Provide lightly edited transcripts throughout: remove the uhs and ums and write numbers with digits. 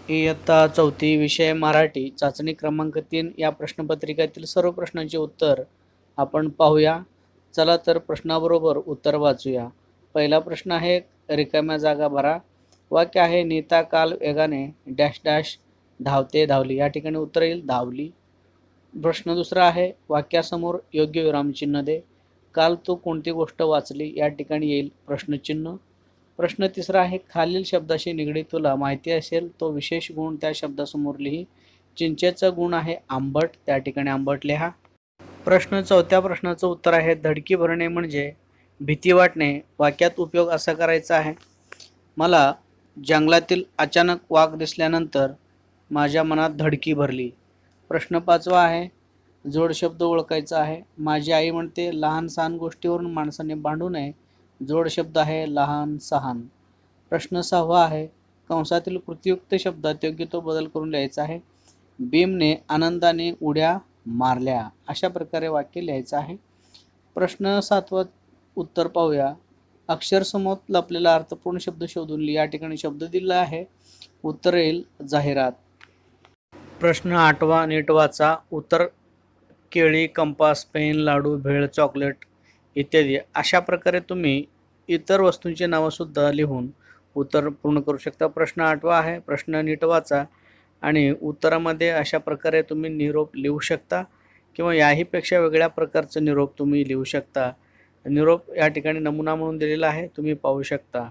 इयत्ता चौथी विषय मराठी चाचणी क्रमांक 3 या प्रश्नपत्रिकेतील सर्व प्रश्नांची उत्तर आपण पाहूया. चला तर प्रश्नाबरोबर उत्तर वाचूया. पहिला प्रश्न आहे रिकाम्या जागा भरा. वाक्य आहे नीता काल वेगाने डॅश डॅश धावते धावली. या ठिकाणी उत्तर येईल धावली. प्रश्न दुसरा आहे वाक्यासमोर योग्य विरामचिन्ह दे. काल तू कोणती गोष्ट वाचली. या ठिकाणी येईल प्रश्नचिन्ह. प्रश्न तिसरा आहे खालील शब्दाशी निगडीत तुला माहिती असेल तो विशेष गुण त्या शब्दासमोर लिही. चिंचेचा गुण आहे आंबट. त्या ठिकाणी आंबट लिहा. चौथ्या प्रश्नाचं उत्तर आहे धडकी भरणे म्हणजे भीती वाटणे. वाक्यात उपयोग असा करायचा आहे मला जंगलातील अचानक वाघ दिसल्यानंतर माझ्या मनात धडकी भरली. प्रश्न पाचवा आहे जोड शब्द ओळखायचा आहे. माझी आई म्हणते लहान सहान गोष्टीवरून माणसाने भांडू नये. जोड शब्द आहे लहान सहान. प्रश्न सहावा आहे कंसातील कृतीयुक्त शब्दात योग्य तो बदल करून लिहायचा आहे. भीमने आनंदाने उड्या मारल्या. अशा प्रकारे वाक्य लिहायचं आहे. प्रश्न सातवा उत्तर पाहूया. अक्षरसमोर लपलेला अर्थपूर्ण शब्द शोधून लिहा. या ठिकाणी शब्द दिला आहे. उत्तर येईल जाहिरात. प्रश्न आठवा नीट वाचा. उत्तर केळी, कंपास, पेन, लाडू, भेळ, चॉकलेट इत्यादी. अशा प्रकारे तुम्ही इतर वस्तूंची नावंसुद्धा लिहून उत्तर पूर्ण करू शकता. प्रश्न आठवा आहे प्रश्न नीट वाचा आणि उत्तरामध्ये अशा प्रकारे तुम्ही निरोप लिहू शकता किंवा याहीपेक्षा वेगळ्या प्रकारचं निरोप तुम्ही लिहू शकता. निरोप या ठिकाणी नमुना म्हणून दिलेला आहे, तुम्ही पाहू शकता.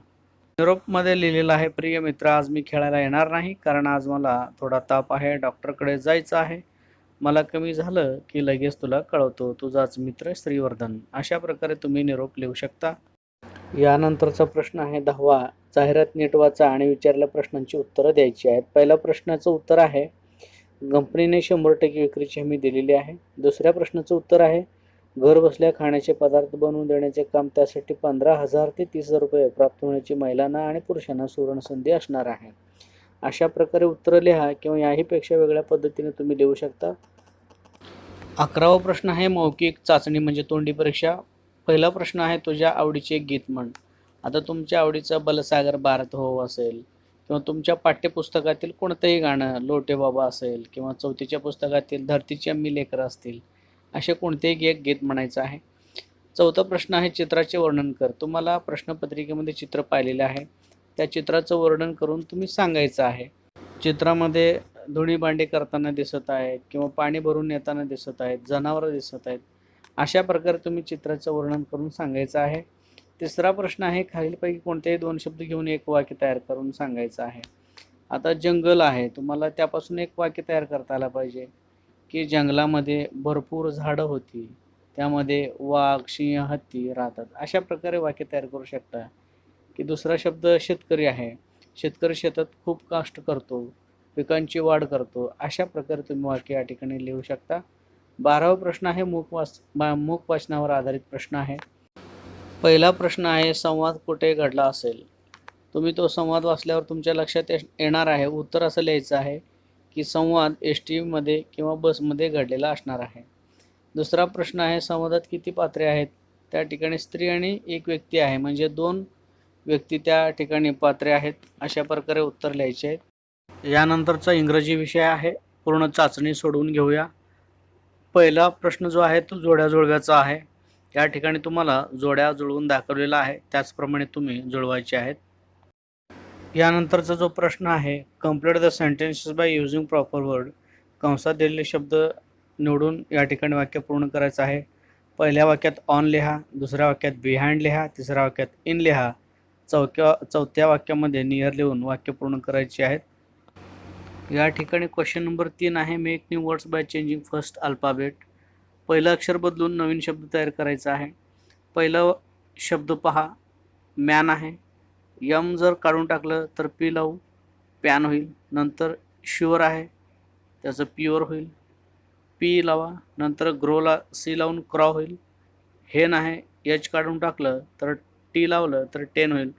निरोपमध्ये लिहिलेलं आहे प्रिय मित्र आज मी खेळायला येणार नाही कारण आज मला थोडा ताप आहे, डॉक्टरकडे जायचं आहे. मला कमी झालं की लगेच तुला कळवतो. तुझाच मित्र श्रीवर्धन. अशा प्रकारे तुम्ही निरोप लिहू शकता. यानंतरचा प्रश्न आहे 10वा. जाहिरात नीट वाचा आणि विचारलेल्या प्रश्नांची उत्तरं द्यायची आहेत. पहिल्या प्रश्नाचं उत्तर आहे कंपनीने 100% विक्रीची हमी दिलेली आहे. दुसऱ्या प्रश्नाचं उत्तर आहे घर बसल्या खाण्याचे पदार्थ बनवून देण्याचे काम त्यासाठी 15,000 ते 30,000 रुपये प्राप्त होण्याची महिलांना आणि पुरुषांना सुवर्ण संधी असणार आहे. अशा प्रकारे उत्तरं लिहा किंवा याहीपेक्षा वेगळ्या पद्धतीने तुम्ही लिहू शकता. 11वा प्रश्न आहे मौखिक चाचणी म्हणजे तोंडी परीक्षा. पहिला प्रश्न आहे तुझ्या आवडीचे एक गीत म्हण. आता तुमच्या आवडीचं बलसागर भारत हो असेल किंवा तुमच्या पाठ्यपुस्तकातील कोणतंही गाणं लोटे बाबा असेल किंवा चौथीच्या पुस्तकातील धरतीची आम्ही लेकरं असतील असे कोणतेही एक गीत म्हणायचं आहे. चौथा प्रश्न आहे चित्राचे वर्णन कर. तुम्हाला प्रश्नपत्रिकेमध्ये चित्र पाहिलेले आहे त्या चित्राचं वर्णन करून तुम्ही सांगायचं आहे. चित्रामध्ये धुणी भांडी करताना दिसत आहेत किंवा पाणी भरून येताना दिसत आहेत, जनावरं दिसत आहेत. अशा प्रकारे तुम्ही चित्राचं वर्णन करून सांगायचं आहे. तिसरा प्रश्न आहे खालीलपैकी कोणतेही 2 शब्द घेऊन एक वाक्य तयार करून सांगायचं आहे. आता जंगल आहे, तुम्हाला त्यापासून एक वाक्य तयार करता आलं पाहिजे की जंगलामध्ये भरपूर झाडं होती, त्यामध्ये वाघ, सिंह, हत्ती राहतात. अशा प्रकारे वाक्य तयार करू शकता. की दुसरा शब्द शेतकरी आहे, शेतकरी शेतात खूप कष्ट करतो, पिकांची वाढ करतो. अशा प्रकारे तुम्ही वाक्य या ठिकाणी लिहू शकता. 12वा प्रश्न आहे मूक वाचनावर आधारित प्रश्न आहे. पहिला प्रश्न आहे संवाद कुठे घडला असेल. तुम्ही तो संवाद वाचल्यावर तुमच्या लक्षात येणार आहे. उत्तर असं लिहायचं आहे की संवाद ST मध्ये किंवा बसमध्ये घडलेला असणार आहे. दुसरा प्रश्न आहे संवादात किती पात्रे आहेत. त्या ठिकाणी स्त्री आणि एक व्यक्ती आहे म्हणजे 2 व्यक्ती त्या ठिकाणी पात्रे आहेत. अशा प्रकारे उत्तर लिहायचे आहेत. यानंतरचा इंग्रजी विषय आहे. पूर्ण चाचणी सोडवून घेऊया. पहिला प्रश्न जो आहे तो जोड्या जुळव्याचा आहे. या ठिकाणी तुम्हाला जोड्या जुळवून दाखवलेला आहे, त्याचप्रमाणे तुम्ही जुळवायचे आहेत. यानंतरचा जो प्रश्न आहे complete the sentences by using proper word. कंसात दिलेले शब्द निवडून या ठिकाणी वाक्य पूर्ण करायचं आहे. पहिल्या वाक्यात ऑन लिहा, दुसऱ्या वाक्यात बिहाइंड लिहा, तिसऱ्या वाक्यात इन लिहा, चौथ्या वाक्यामध्ये नियर लिहून वाक्य पूर्ण करायचे आहेत. या ठिकाणी क्वेश्चन नंबर 3 आहे make new words by changing first alphabet. पहिलं अक्षर बदलून नवीन शब्द तयार करायचा आहे. पहिला शब्द पहा मॅन आहे. यम जर काढून टाकलं तर पी लावू पॅन होईल. नंतर शुअर आहे त्याचं प्युअर होईल, पी लावा. नंतर ग्रोला सी लावून क्रॉ होईल. हेन आहे एच काढून टाकलं तर टी लावलं तर टेन होईल.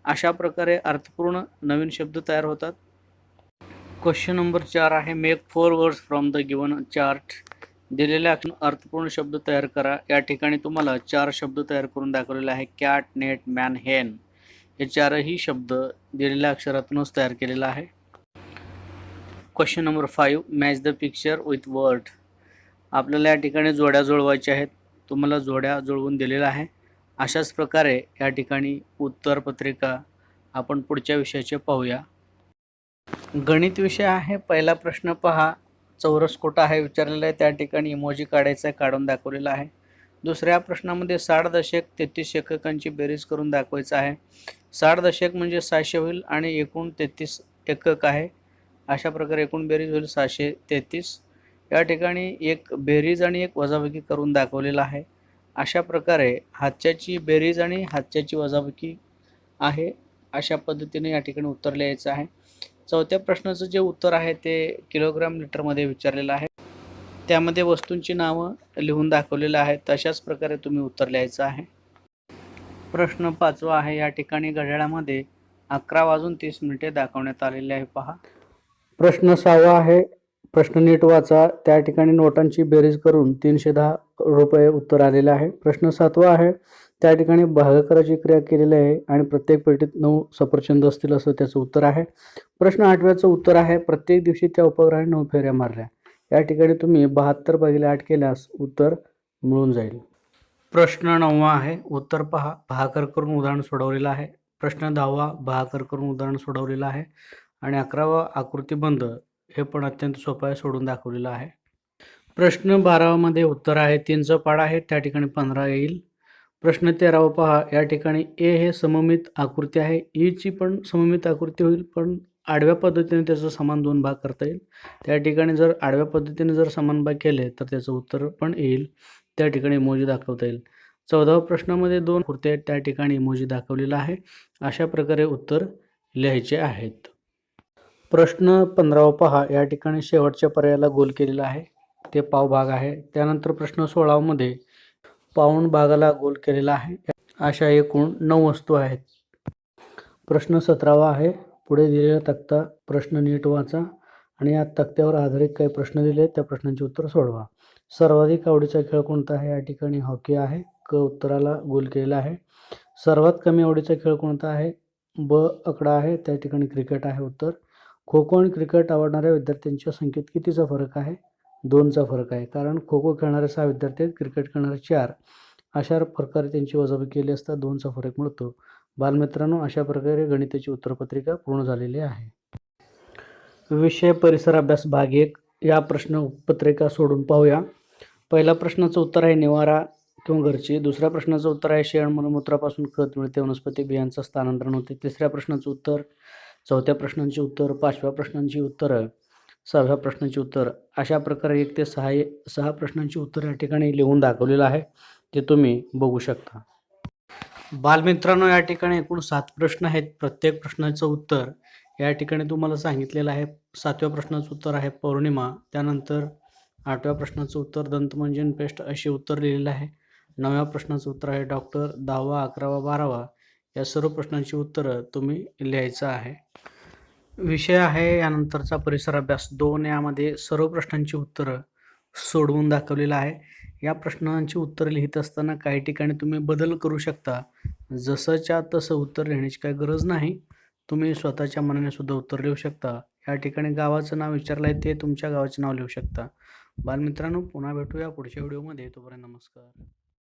अशा प्रकारे अर्थपूर्ण नवीन शब्द तयार होतात. क्वेश्चन नंबर 4 आहे make 4 words from the given chart. दिलेल्या अर्थपूर्ण शब्द तयार करा. या ठिकाणी तुम्हाला 4 शब्द तयार करून दाखवलेले आहे. कॅट, नेट, मॅन, हेन हे 4ही शब्द दिलेल्या अक्षरातूनच तयार केलेला आहे. Question number 5, match the picture with word. आपल्याला या ठिकाणी जोड्या जुळवायच्या आहेत. तुम्हाला जोड्या जुळवून दिलेल्या आहे. अशाच प्रकारे या ठिकाणी उत्तरपत्रिका आपण पुढच्या विषयाचे पाहूया. गणित विषय आहे. पहिला प्रश्न पहा, चौरस कोटा आहे विचारलेला आहे, त्या ठिकाणी इमोजी काढायचा आहे, काढून दाखवलेला आहे. दुसऱ्या प्रश्नामध्ये 60 दशक 33 एककांची बेरीज करून दाखवायचं आहे. 60 दशक म्हणजे 600 होईल आणि एकूण 33 एकक आहे. अशा प्रकारे एकूण बेरीज होईल 633. या ठिकाणी एक बेरीज आणि एक वजाबाकी करून दाखवलेला आहे. अशा प्रकारे हातच्याची बेरीज आणि हातच्याची वजाबाकी आहे. अशा पद्धतीने या ठिकाणी उत्तर लिहायचं आहे. चौथ्या प्रश्नाचं जे उत्तर आहे ते किलोग्राम लिटरमध्ये विचारलेलं आहे. त्यामध्ये वस्तूंची नावं लिहून दाखवलेलं आहे. तशाच प्रकारे तुम्ही उत्तर लिहायचं आहे. प्रश्न 5वा आहे. या ठिकाणी घड्याळामध्ये 11:30 दाखवण्यात आलेले आहे. पहा. प्रश्न 6वा आहे. प्रश्न नीट वाचा. त्या ठिकाणी नोटांची बेरीज करून 310 रुपये उत्तर आलेलं आहे. प्रश्न 7वा आहे. त्या ठिकाणी भागाकाराची क्रिया केलेली आहे आणि प्रत्येक पेटीत 9 सफरचंद असतील असं त्याचं उत्तर आहे. प्रश्न 8व्याचं उत्तर आहे. प्रत्येक दिवशी त्या उपग्रहाने 9 फेऱ्या मारल्या. या ठिकाणी तुम्ही 72/8 केल्यास उत्तर मिळून जाईल. प्रश्न 9वा आहे. उत्तर पहा. भागाकार करून उदाहरण सोडवलेलं आहे. प्रश्न 10वा भागाकार करून उदाहरण सोडवलेलं आहे आणि 11वा आकृतीबंध हे पण अत्यंत सोपं आहे, सोडून दाखवलेलं आहे. प्रश्न 12मध्ये उत्तर आहे 3चा पाढा आहे, त्या ठिकाणी 15 येईल. प्रश्न 13वा पहा. या ठिकाणी ए हे सममित आकृती आहे. ईची पण सममित आकृती होईल, पण आडव्या पद्धतीने त्याचं समान 2 भाग करता येईल. त्या ठिकाणी जर आडव्या पद्धतीने जर समान भाग केले तर त्याचं उत्तर पण येईल. त्या ठिकाणी इमोजी दाखवता येईल. 14व्या प्रश्नामध्ये 2 आकृती आहेत, त्या ठिकाणी इमोजी दाखवलेला आहे. अशा प्रकारे उत्तर लिहायचे आहेत. प्रश्न 15वा पहा. या ठिकाणी शेवटच्या पर्यायाला गोल केलेला आहे, ते पाव भाग आहे. त्यानंतर प्रश्न 16मध्ये पाऊण भागाला गोल केलेला आहे. अशा एकूण 9 वस्तू आहेत. प्रश्न 17वा आहे. पुढे दिलेला तक्ता प्रश्न नीट वाचा आणि या तक्त्यावर आधारित काही प्रश्न दिले, त्या प्रश्नांची उत्तर सोडवा. सर्वाधिक आवडीचा खेळ कोणता आहे? या ठिकाणी हॉकी आहे. क उत्तराला गोल केलेला आहे. सर्वात कमी आवडीचा खेळ कोणता आहे? ब आकडा आहे, त्या ठिकाणी क्रिकेट आहे उत्तर. खो खो आणि क्रिकेट आवडणाऱ्या विद्यार्थ्यांच्या संख्येत कितीचा फरक आहे? 2चा फरक आहे, कारण खो खो खेळणारे 6 विद्यार्थी आहेत, क्रिकेट खेळणारे 4. अशा प्रकारे त्यांची वजाबाकी केली असता 2चा फरक मिळतो. बालमित्रांनो, अशा प्रकारे गणिताची उत्तरपत्रिका पूर्ण झालेली आहे. विषय परिसर अभ्यास भाग 1. या प्रश्नपत्रिका सोडून पाहूया. पहिल्या प्रश्नाचं उत्तर आहे निवारा किंवा घरची. दुसऱ्या प्रश्नाचं उत्तर आहे शेण मलमूत्रापासून खत मिळते, वनस्पती बियांचं स्थानांतरण होते. तिसऱ्या प्रश्नाचं उत्तर, चौथ्या प्रश्नांची उत्तर, 5व्या प्रश्नांची उत्तरं, 6व्या प्रश्नांची उत्तर. अशा प्रकारे 1 ते 6 प्रश्नांची उत्तर या ठिकाणी लिहून दाखवलेलं आहे, ते तुम्ही बघू शकता. बालमित्रांनो, या ठिकाणी एकूण 7 प्रश्न आहेत. प्रत्येक प्रश्नाचं उत्तर या ठिकाणी तुम्हाला सांगितलेलं आहे. 7व्या प्रश्नाचं उत्तर आहे पौर्णिमा. त्यानंतर 8व्या प्रश्नाचं उत्तर दंतमंजन पेस्ट असे उत्तर लिहिलेलं आहे. 9व्या प्रश्नाचं उत्तर आहे डॉक्टर. 10वा, 11वा, 12वा या सर्व प्रश्नांची उत्तरं तुम्ही लिहायचं आहे. विषय आहे यानंतरचा परिसर अभ्यास 2. यामध्ये सर्व प्रश्नांची उत्तरं सोडवून दाखवलेलं आहे. या प्रश्नांची उत्तरं लिहित असताना काही ठिकाणी तुम्ही बदल करू शकता. जसंच्या तसं उत्तर लिहिण्याची काही गरज नाही. तुम्ही स्वतःच्या मनाने सुद्धा उत्तर लिहू शकता. या ठिकाणी गावाचं नाव विचारलं आहे, ते तुमच्या गावाचे नाव लिहू शकता. बालमित्रांनो, पुन्हा भेटूया पुढच्या व्हिडिओमध्ये. तोपर्यंत नमस्कार.